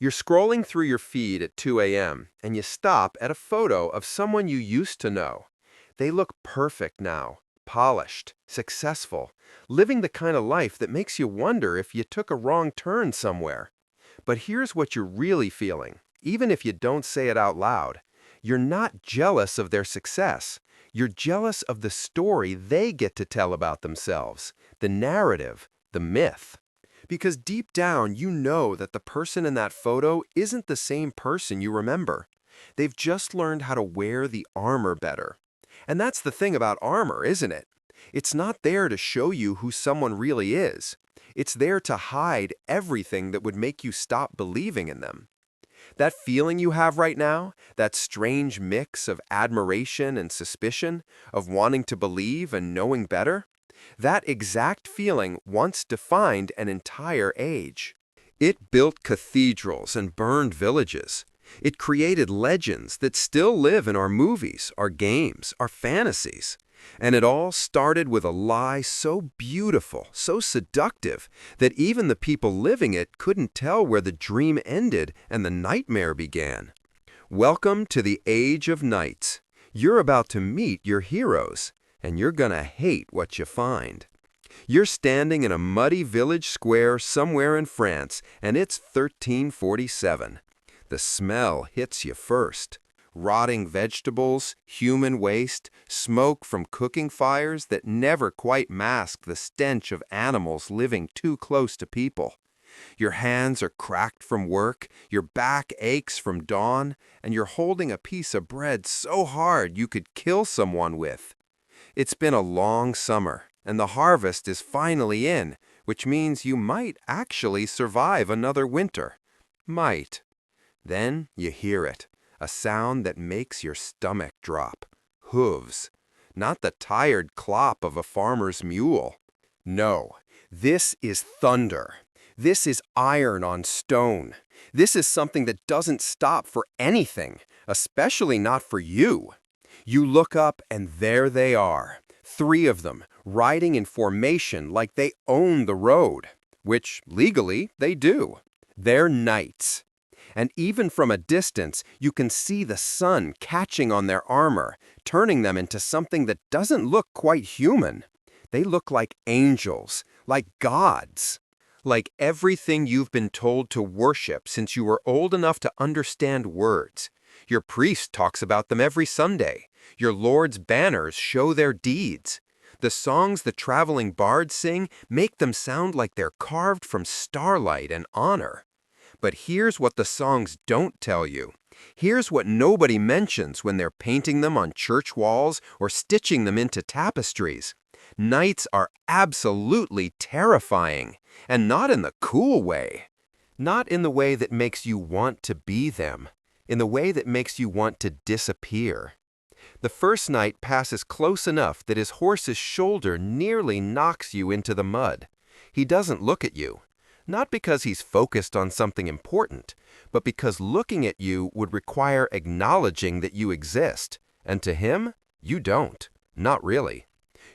You're scrolling through your feed at 2 a.m. and you stop at a photo of someone you used to know. They look perfect now, polished, successful, living the kind of life that makes you wonder if you took a wrong turn somewhere. But here's what you're really feeling, even if you don't say it out loud. You're not jealous of their success. You're jealous of the story they get to tell about themselves, the narrative, the myth. Because deep down, you know that the person in that photo isn't the same person you remember. They've just learned how to wear the armor better. And that's the thing about armor, isn't it? It's not there to show you who someone really is. It's there to hide everything that would make you stop believing in them. That feeling you have right now, that strange mix of admiration and suspicion, of wanting to believe and knowing better, that exact feeling once defined an entire age. It built cathedrals and burned villages. It created legends that still live in our movies, our games, our fantasies. And it all started with a lie so beautiful, so seductive, that even the people living it couldn't tell where the dream ended and the nightmare began. Welcome to the Age of Knights. You're about to meet your heroes, and you're gonna hate what you find. You're standing in a muddy village square somewhere in France, and it's 1347. The smell hits you first. Rotting vegetables, human waste, smoke from cooking fires that never quite mask the stench of animals living too close to people. Your hands are cracked from work, your back aches from dawn, and you're holding a piece of bread so hard you could kill someone with. It's been a long summer, and the harvest is finally in, which means you might actually survive another winter. Might. Then you hear it. A sound that makes your stomach drop. Hooves. Not the tired clop of a farmer's mule. No, this is thunder. This is iron on stone. This is something that doesn't stop for anything, especially not for you. You look up and there they are, 3 of them, riding in formation like they own the road, which legally they do. They're knights. And even from a distance, you can see the sun catching on their armor, turning them into something that doesn't look quite human. They look like angels, like gods, like everything you've been told to worship since you were old enough to understand words. Your priest talks about them every Sunday. Your Lord's banners show their deeds. The songs the traveling bards sing make them sound like they're carved from starlight and honor. But here's what the songs don't tell you. Here's what nobody mentions when they're painting them on church walls or stitching them into tapestries. Knights are absolutely terrifying, and not in the cool way. Not in the way that makes you want to be them, in the way that makes you want to disappear. The first knight passes close enough that his horse's shoulder nearly knocks you into the mud. He doesn't look at you. Not because he's focused on something important, but because looking at you would require acknowledging that you exist. And to him, you don't. Not really.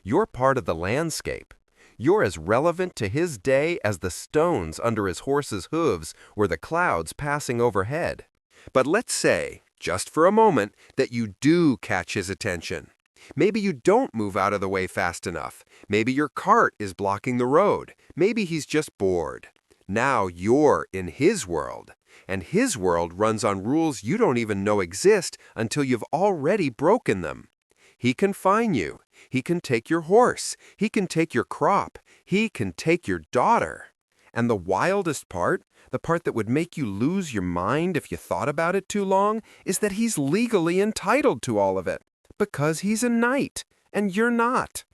You're part of the landscape. You're as relevant to his day as the stones under his horse's hooves or the clouds passing overhead. But let's say, just for a moment, that you do catch his attention. Maybe you don't move out of the way fast enough. Maybe your cart is blocking the road. Maybe he's just bored. Now you're in his world, and his world runs on rules you don't even know exist until you've already broken them. He can fine you. He can take your horse. He can take your crop. He can take your daughter. And the wildest part, the part that would make you lose your mind if you thought about it too long, is that he's legally entitled to all of it, because he's a knight, and you're not.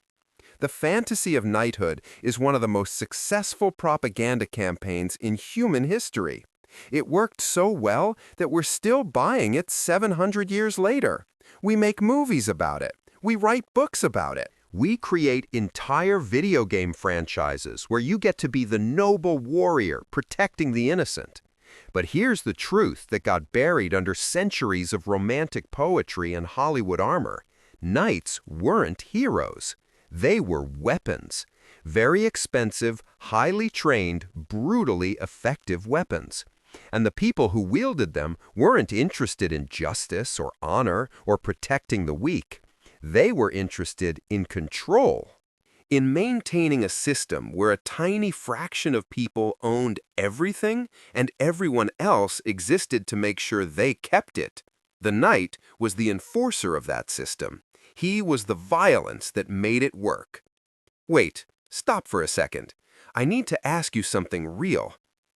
The fantasy of knighthood is one of the most successful propaganda campaigns in human history. It worked so well that we're still buying it 700 years later. We make movies about it. We write books about it. We create entire video game franchises where you get to be the noble warrior protecting the innocent. But here's the truth that got buried under centuries of romantic poetry and Hollywood armor. Knights weren't heroes. They were weapons. Very expensive, highly trained, brutally effective weapons. And the people who wielded them weren't interested in justice or honor or protecting the weak. They were interested in control. In maintaining a system where a tiny fraction of people owned everything and everyone else existed to make sure they kept it. The knight was the enforcer of that system. He was the violence that made it work. Wait, stop for a second. I need to ask you something real.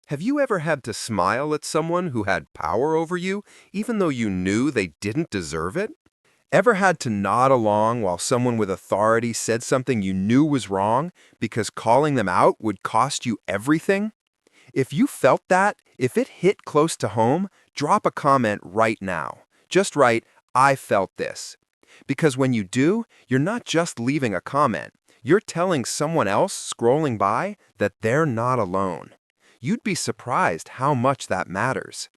Have you ever had to smile at someone who had power over you, even though you knew they didn't deserve it? Ever had to nod along while someone with authority said something you knew was wrong because calling them out would cost you everything? If you felt that, if it hit close to home, drop a comment right now. Just write, "I felt this." Because when you do, you're not just leaving a comment. You're telling someone else scrolling by that they're not alone. You'd be surprised how much that matters.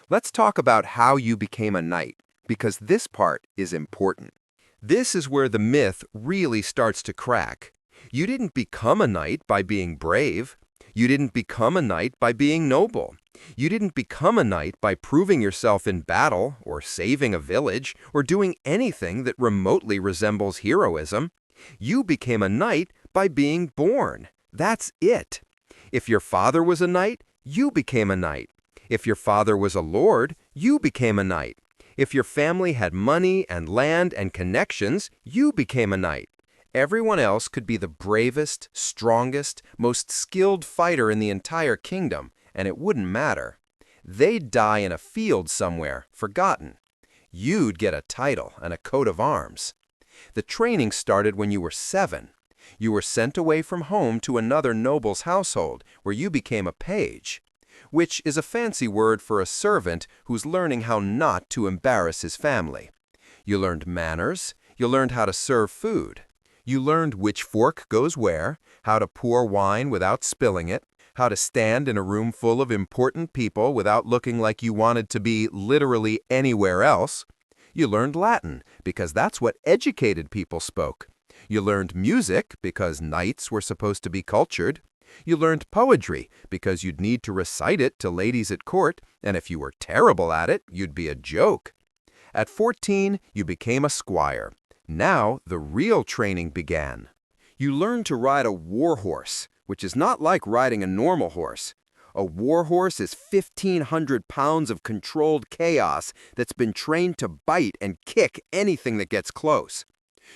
Let's talk about how you became a knight, because this part is important. This is where the myth really starts to crack. You didn't become a knight by being brave. You didn't become a knight by being noble. You didn't become a knight by proving yourself in battle, or saving a village, or doing anything that remotely resembles heroism. You became a knight by being born. That's it. If your father was a knight, you became a knight. If your father was a lord, you became a knight. If your family had money and land and connections, you became a knight. Everyone else could be the bravest, strongest, most skilled fighter in the entire kingdom, and it wouldn't matter. They'd die in a field somewhere, forgotten. You'd get a title and a coat of arms. The training started when you were 7. You were sent away from home to another noble's household, where you became a page, which is a fancy word for a servant who's learning how not to embarrass his family. You learned manners. You learned how to serve food. You learned which fork goes where, how to pour wine without spilling it, how to stand in a room full of important people without looking like you wanted to be literally anywhere else. You learned Latin, because that's what educated people spoke. You learned music, because knights were supposed to be cultured. You learned poetry, because you'd need to recite it to ladies at court, and if you were terrible at it, you'd be a joke. At 14, you became a squire. Now, the real training began. You learned to ride a war horse, which is not like riding a normal horse. A war horse is 1,500 pounds of controlled chaos that's been trained to bite and kick anything that gets close.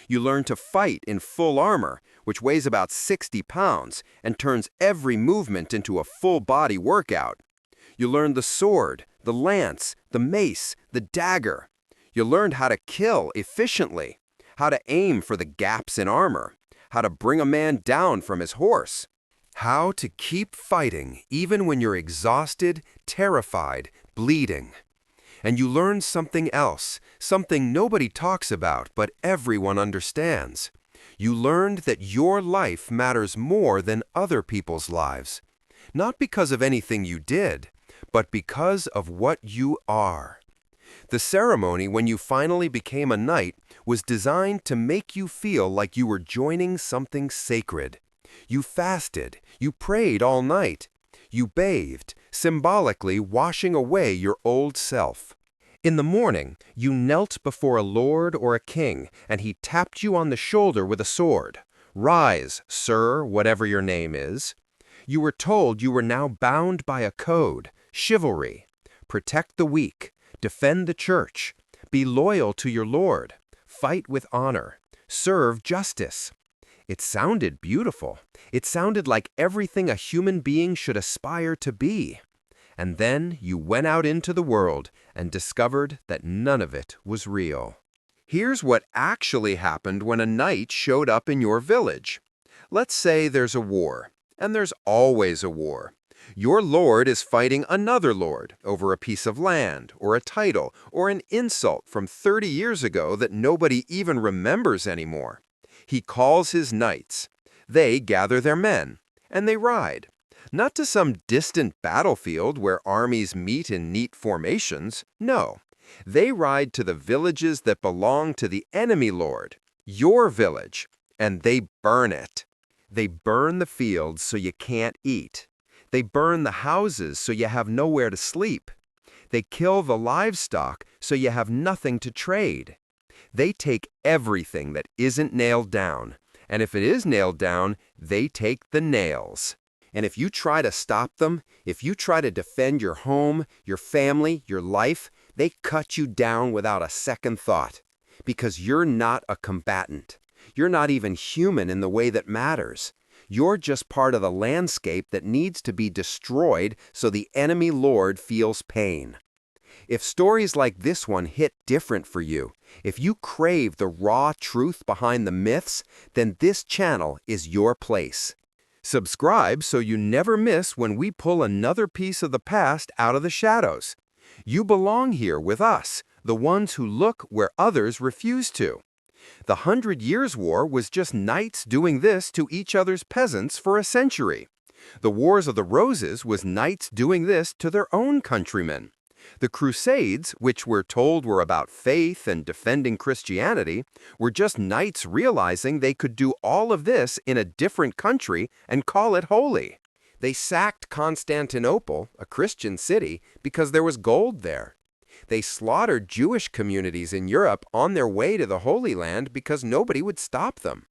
You learn to fight in full armor, which weighs about 60 pounds and turns every movement into a full-body workout. You learned the sword, the lance, the mace, the dagger. You learned how to kill efficiently, how to aim for the gaps in armor, how to bring a man down from his horse, how to keep fighting even when you're exhausted, terrified, bleeding. And you learned something else, something nobody talks about but everyone understands. You learned that your life matters more than other people's lives, not because of anything you did, but because of what you are. The ceremony when you finally became a knight was designed to make you feel like you were joining something sacred. You fasted, you prayed all night. You bathed, symbolically washing away your old self. In the morning, you knelt before a lord or a king, and he tapped you on the shoulder with a sword. "Rise, sir, whatever your name is." You were told you were now bound by a code, chivalry. Protect the weak, defend the church, be loyal to your lord, fight with honor, serve justice. It sounded beautiful. It sounded like everything a human being should aspire to be. And then you went out into the world and discovered that none of it was real. Here's what actually happened when a knight showed up in your village. Let's say there's a war, and there's always a war. Your lord is fighting another lord over a piece of land, or a title, or an insult from 30 years ago that nobody even remembers anymore. He calls his knights. They gather their men, and they ride. Not to some distant battlefield where armies meet in neat formations. No, they ride to the villages that belong to the enemy lord, your village, and they burn it. They burn the fields so you can't eat. They burn the houses so you have nowhere to sleep. They kill the livestock so you have nothing to trade. They take everything that isn't nailed down, and if it is nailed down, they take the nails. And if you try to stop them, if you try to defend your home, your family, your life, they cut you down without a second thought. Because you're not a combatant. You're not even human in the way that matters. You're just part of the landscape that needs to be destroyed so the enemy lord feels pain. If stories like this one hit different for you, if you crave the raw truth behind the myths, then this channel is your place. Subscribe so you never miss when we pull another piece of the past out of the shadows. You belong here with us, the ones who look where others refuse to. The 100 Years' War was just knights doing this to each other's peasants for a century. The Wars of the Roses was knights doing this to their own countrymen. The Crusades, which we're told were about faith and defending Christianity, were just knights realizing they could do all of this in a different country and call it holy. They sacked Constantinople, a Christian city, because there was gold there. They slaughtered Jewish communities in Europe on their way to the Holy Land because nobody would stop them.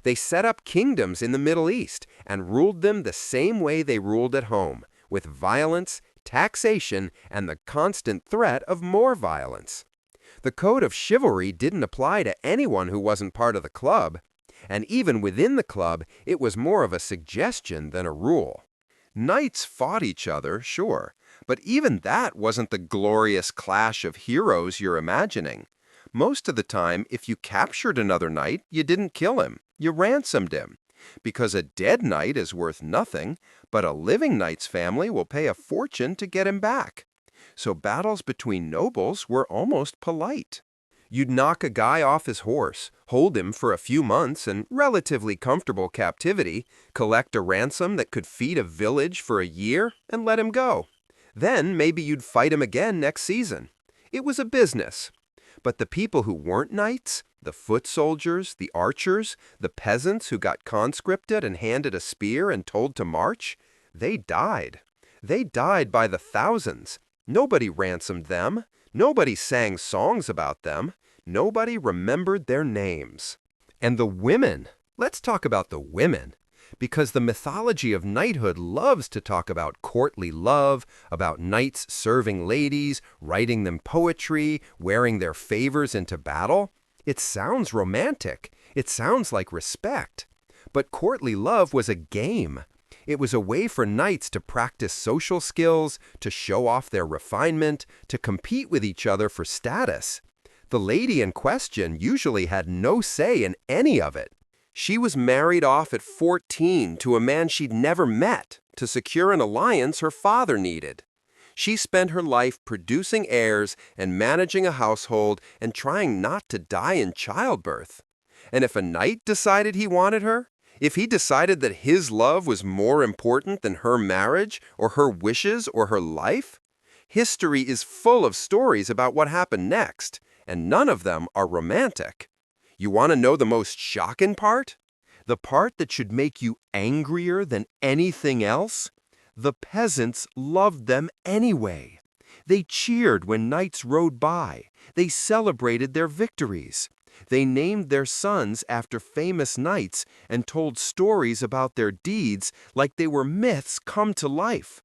They set up kingdoms in the Middle East and ruled them the same way they ruled at home, with violence, taxation, and the constant threat of more violence. The code of chivalry didn't apply to anyone who wasn't part of the club, and even within the club, it was more of a suggestion than a rule. Knights fought each other, sure, but even that wasn't the glorious clash of heroes you're imagining. Most of the time, if you captured another knight, you didn't kill him, you ransomed him. Because a dead knight is worth nothing, but a living knight's family will pay a fortune to get him back. So battles between nobles were almost polite. You'd knock a guy off his horse, hold him for a few months in relatively comfortable captivity, collect a ransom that could feed a village for a year, and let him go. Then maybe you'd fight him again next season. It was a business. But the people who weren't knights, the foot soldiers, the archers, the peasants who got conscripted and handed a spear and told to march, they died. They died by the thousands. Nobody ransomed them. Nobody sang songs about them. Nobody remembered their names. And the women. Let's talk about the women. Because the mythology of knighthood loves to talk about courtly love, about knights serving ladies, writing them poetry, wearing their favors into battle. It sounds romantic. It sounds like respect. But courtly love was a game. It was a way for knights to practice social skills, to show off their refinement, to compete with each other for status. The lady in question usually had no say in any of it. She was married off at 14 to a man she'd never met to secure an alliance her father needed. She spent her life producing heirs and managing a household and trying not to die in childbirth. And if a knight decided he wanted her, if he decided that his love was more important than her marriage or her wishes or her life, history is full of stories about what happened next, and none of them are romantic. You want to know the most shocking part? The part that should make you angrier than anything else? The peasants loved them anyway. They cheered when knights rode by. They celebrated their victories. They named their sons after famous knights and told stories about their deeds like they were myths come to life.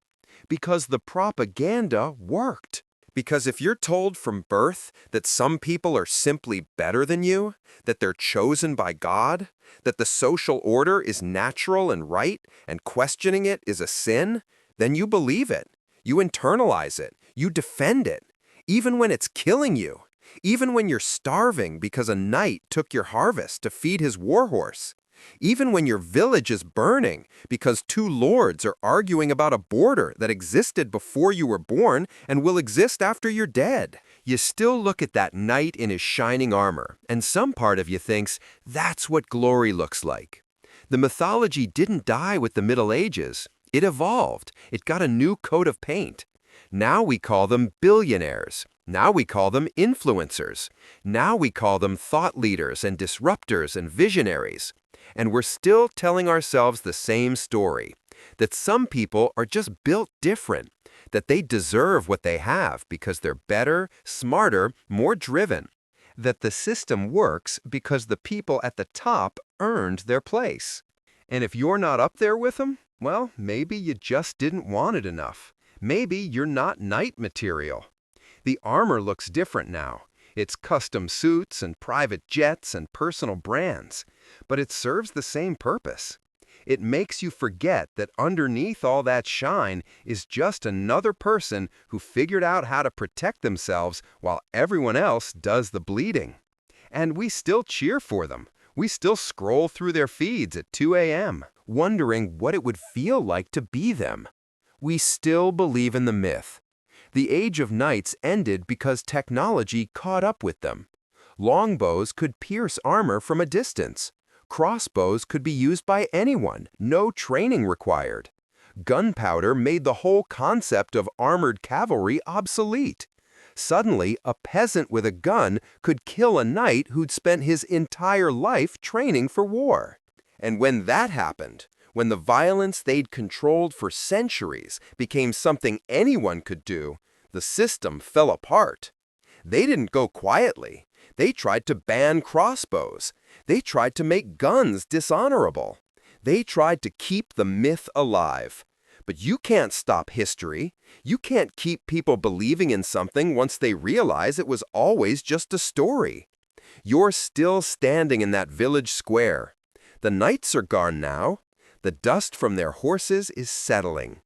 Because the propaganda worked. Because if you're told from birth that some people are simply better than you, that they're chosen by God, that the social order is natural and right, and questioning it is a sin, then you believe it. You internalize it. You defend it. Even when it's killing you. Even when you're starving because a knight took your harvest to feed his warhorse. Even when your village is burning because two lords are arguing about a border that existed before you were born and will exist after you're dead. You still look at that knight in his shining armor, and some part of you thinks, that's what glory looks like. The mythology didn't die with the Middle Ages. It evolved. It got a new coat of paint. Now we call them billionaires. Now we call them influencers. Now we call them thought leaders and disruptors and visionaries. And we're still telling ourselves the same story. That some people are just built different, that they deserve what they have because they're better, smarter, more driven, that the system works because the people at the top earned their place. And if you're not up there with them, well, maybe you just didn't want it enough. Maybe you're not knight material. The armor looks different now. It's custom suits and private jets and personal brands. But it serves the same purpose. It makes you forget that underneath all that shine is just another person who figured out how to protect themselves while everyone else does the bleeding. And we still cheer for them. We still scroll through their feeds at 2 a.m., wondering what it would feel like to be them. We still believe in the myth. The age of knights ended because technology caught up with them. Longbows could pierce armor from a distance. Crossbows could be used by anyone, no training required. Gunpowder made the whole concept of armored cavalry obsolete. Suddenly, a peasant with a gun could kill a knight who'd spent his entire life training for war. And when that happened, when the violence they'd controlled for centuries became something anyone could do, the system fell apart. They didn't go quietly. They tried to ban crossbows. They tried to make guns dishonorable. They tried to keep the myth alive. But you can't stop history. You can't keep people believing in something once they realize it was always just a story. You're still standing in that village square. The knights are gone now. The dust from their horses is settling.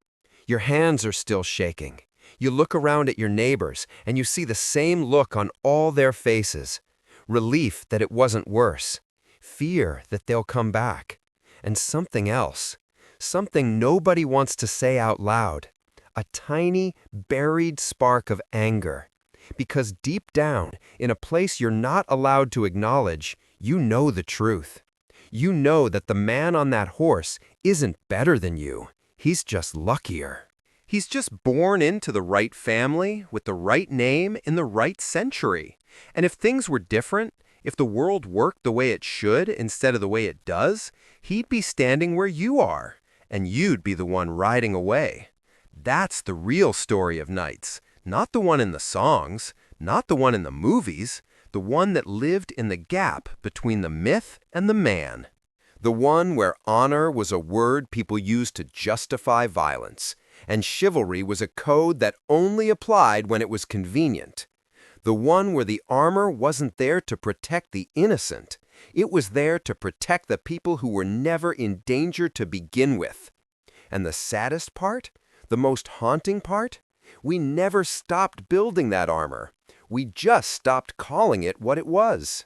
Your hands are still shaking. You look around at your neighbors, and you see the same look on all their faces. Relief that it wasn't worse. Fear that they'll come back. And something else. Something nobody wants to say out loud. A tiny, buried spark of anger. Because deep down, in a place you're not allowed to acknowledge, you know the truth. You know that the man on that horse isn't better than you. He's just luckier. He's just born into the right family, with the right name, in the right century. And if things were different, if the world worked the way it should instead of the way it does, he'd be standing where you are, and you'd be the one riding away. That's the real story of knights, not the one in the songs, not the one in the movies, the one that lived in the gap between the myth and the man. The one where honor was a word people used to justify violence, and chivalry was a code that only applied when it was convenient. The one where the armor wasn't there to protect the innocent. It was there to protect the people who were never in danger to begin with. And the saddest part, the most haunting part, we never stopped building that armor. We just stopped calling it what it was.